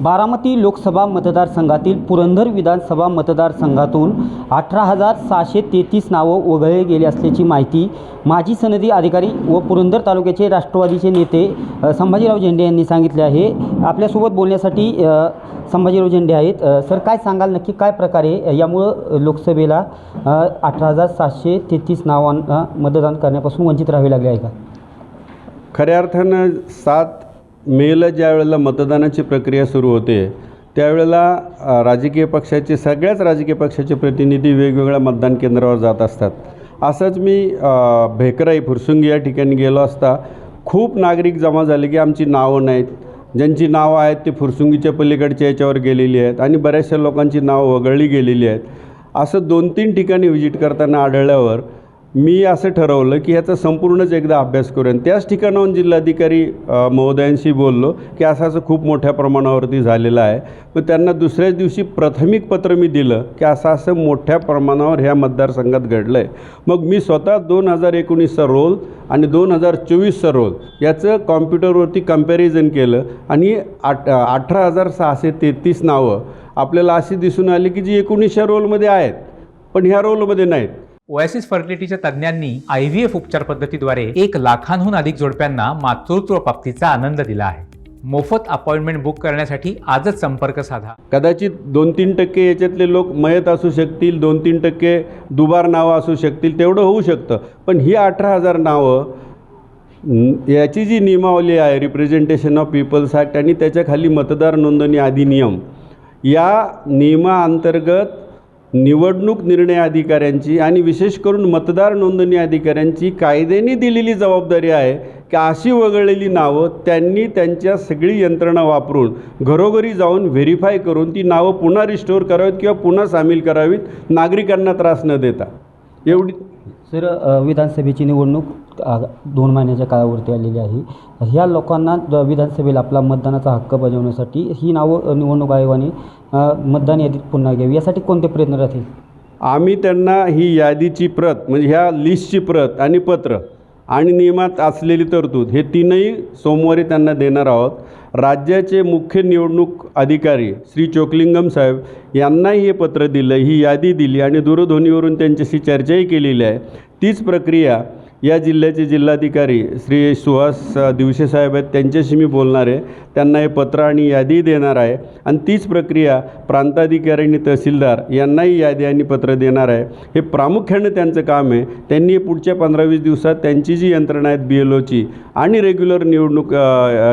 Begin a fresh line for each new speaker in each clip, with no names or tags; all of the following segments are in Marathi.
बारामती लोकसभा मतदारसंघातील पुरंदर विधानसभा मतदारसंघातून 18,633 नावं वगळली गेली असल्याची माहिती माजी सनदी अधिकारी व पुरंदर तालुक्याचे राष्ट्रवादीचे नेते संभाजीराव झेंडे यांनी सांगितले आहे। आपल्यासोबत बोलण्यासाठी संभाजीराव झेंडे आहेत। सर, काय सांगाल, नक्की काय प्रकारे यामुळं लोकसभेला 18,733 नावांना मतदान करण्यापासून वंचित राहावे लागले आहे का?
खऱ्या अर्थानं 7 मेला ज्या वेळेला मतदानाची प्रक्रिया सुरू होते त्यावेळेला राजकीय पक्षाचे सगळ्याच राजकीय पक्षाचे प्रतिनिधी वेगवेगळ्या मतदान केंद्रावर जात असतात। असंच मी भेकराई फुरसुंगी या ठिकाणी गेलो असता खूप नागरिक जमा झाले की आमची नावं नाहीत, ज्यांची नावं आहेत ते फुरसुंगीच्या पलीकडच्या याच्यावर गेलेली आहेत आणि बऱ्याचशा लोकांची नावं वगळली गेलेली आहेत। असं 2-3 ठिकाणी व्हिजिट करताना आढळल्यावर मी असं ठरवलं की ह्याचा संपूर्णच एकदा अभ्यास करूया। त्याच ठिकाणाहून जिल्हाधिकारी महोदयांशी बोललो की असं खूप मोठ्या प्रमाणावरती झालेलं आहे। मग त्यांना दुसऱ्याच दिवशी प्राथमिक पत्र मी दिलं की असं मोठ्या प्रमाणावर ह्या मतदारसंघात घडलं आहे। मग मी स्वतः 2019चा रोल आणि 2024चा रोल याचं कॉम्प्युटरवरती कंपॅरिझन केलं आणि 18,633 नावं आपल्याला अशी दिसून आली की जी 19च्या रोलमध्ये आहेत पण ह्या रोलमध्ये नाहीत।
ओएसिस फर्टिलिटीच्या तज्ञांनी IVF उपचार पद्धतीद्वारे 1 लाखांहून अधिक जोडप्यांना मातृत्व प्राप्तीचा आनंद दिला आहे। मोफत अपॉइंटमेंट बुक करण्यासाठी आजच संपर्क साधा। कदाचित
2-3% याच्यातले लोक मयत असू शकतील, 2-3% दुबार नावं असू शकतील, तेवढं होऊ शकतं। पण ही 18,000 नावं याची जी नियमावली आहे रिप्रेझेंटेशन ऑफ पीपल्स ॲक्ट आणि त्याच्याखाली मतदार नोंदणी अधिनियम या नियमाअंतर्गत निवडणूक निर्णय अधिकाऱ्यांची आणि विशेष करून मतदार नोंदणी अधिकाऱ्यांची कायद्याने दिलेली जबाबदारी आहे की अशी वगळलेली नावं त्यांनी त्यांच्या सगळी यंत्रणा वापरून घरोघरी जाऊन व्हेरीफाय करून ती नावं पुन्हा रिस्टोअर करावीत किंवा पुन्हा सामील करावीत, नागरिकांना त्रास न देता। एवढी
सर, विधानसभेची निवडणूक 2 महिन्याच्या काळावरती आलेली आहे। ह्या लोकांना विधानसभेला आपला मतदानाचा हक्क बजावण्यासाठी ही नावं निवडणूक आयोगाने मतदान यादीत पुन्हा घ्यावी यासाठी कोणते प्रयत्न राहतील?
आम्ही त्यांना ही यादीची प्रत म्हणजे ह्या लिस्टची प्रत आणि पत्र आणि नियमात असलेली तरतूद हे 3ही सोमवारी त्यांना देणार आहोत। राज्याचे मुख्य निवडणूक अधिकारी श्री चोकलिंगम साहेब यांनाही हे पत्र दिलं, ही यादी दिली आणि दूरध्वनीवरून त्यांच्याशी चर्चाही केलेली आहे। तीच प्रक्रिया या जिल्ह्याचे जिल्हाधिकारी श्री सुहास दिवसे साहेब आहेत, त्यांच्याशी मी बोलणार आहे, त्यांना हे पत्र आणि यादी देणार आहे आणि तीच प्रक्रिया प्रांताधिकारी आणि तहसीलदार यांनाही यादी आणि पत्र देणार आहे। हे प्रामुख्याने त्यांचं काम आहे। त्यांनी पुढच्या 15-20 दिवसात त्यांची जी यंत्रणा आहेत BLOची आणि रेग्युलर निवडणूक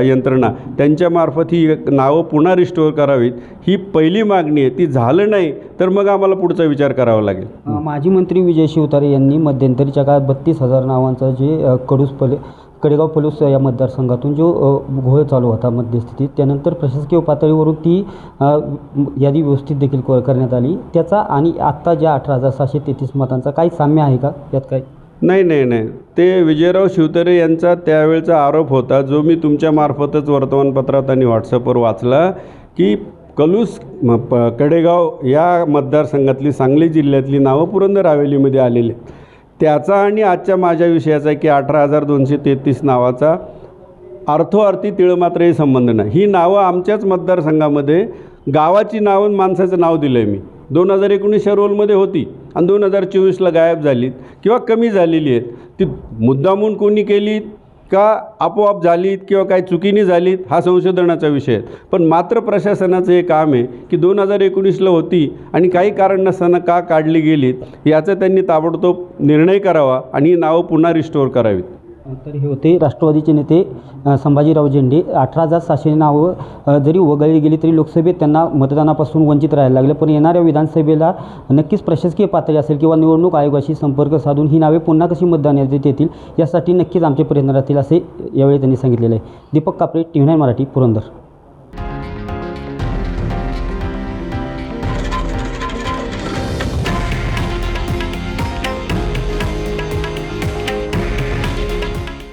यंत्रणा त्यांच्यामार्फत ही नावं पुन्हा रिस्टोअर करावीत, ही पहिली मागणी आहे। ती झालं नाही तर मग आम्हाला पुढचा विचार करावा लागेल।
माजी मंत्री विजय शिवतारे यांनी मध्यंतरीच्या काळात 32,000 नावांचा जे कडेगाव पलूस या मतदारसंघातून जो घोळ चालू होता मध्यस्थितीत, त्यानंतर प्रशासकीय पातळीवरून ती यादी व्यवस्थित देखील करण्यात आली। त्याचा आणि आत्ता ज्या 18,633 मतांचा काही साम्य आहे का यात? काय
नाही, ते विजयराव शिवतारे यांचा त्यावेळचा आरोप होता जो मी तुमच्यामार्फतच वर्तमानपत्रात आणि व्हॉट्सअपवर वाचला की कलूस कडेगाव या मतदारसंघातली सांगली जिल्ह्यातली नावं पुरंदर हवेलीमध्ये आलेली। त्याचा आणि आजच्या माझ्या विषयाचा की 18,233 नावाचा अर्थोअर्थी तिळमात्रही संबंध नाही। ही नावं आमच्याच मतदारसंघामध्ये गावाची नावं माणसाचं नाव दिलं आहे मी 2019च्या रोलमध्ये होती आणि 2024ला गायब झालीत किंवा कमी झालेली आहेत। ती मुद्दामून कोणी केली का आपोआप झालीत किंवा काही चुकीने झालीत हा संशोधनाचा विषय आहे। पण मात्र प्रशासनाचं हे काम आहे की 2019ला होती आणि काही कारण नसताना का काढली गेलीत याचा त्यांनी ताबडतोब निर्णय करावा आणि ही नावं पुन्हा रिस्टोअर करावीत।
तर हे होते राष्ट्रवादीचे नेते संभाजीराव झेंडे। 18,700 नावं जरी वगळली गेली तरी लोकसभेत त्यांना मतदानापासून वंचित राहायला लागले, पण येणाऱ्या विधानसभेला नक्कीच प्रशासकीय पातळी असेल किंवा निवडणूक आयोगाशी संपर्क साधून ही नावे पुन्हा कशी मतदान यादीत येतील यासाठी नक्कीच आमचे प्रयत्न राहतील असे यावेळी त्यांनी सांगितलेले आहे। दीपक कापरे, TV9 मराठी, पुरंदर।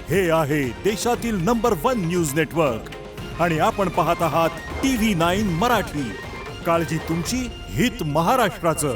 हे आहे देशातील नंबर 1 न्यूज नेटवर्क आणि आपण पाहत आहात TV9 मराठी। काळजी तुमची, हित महाराष्ट्राचं।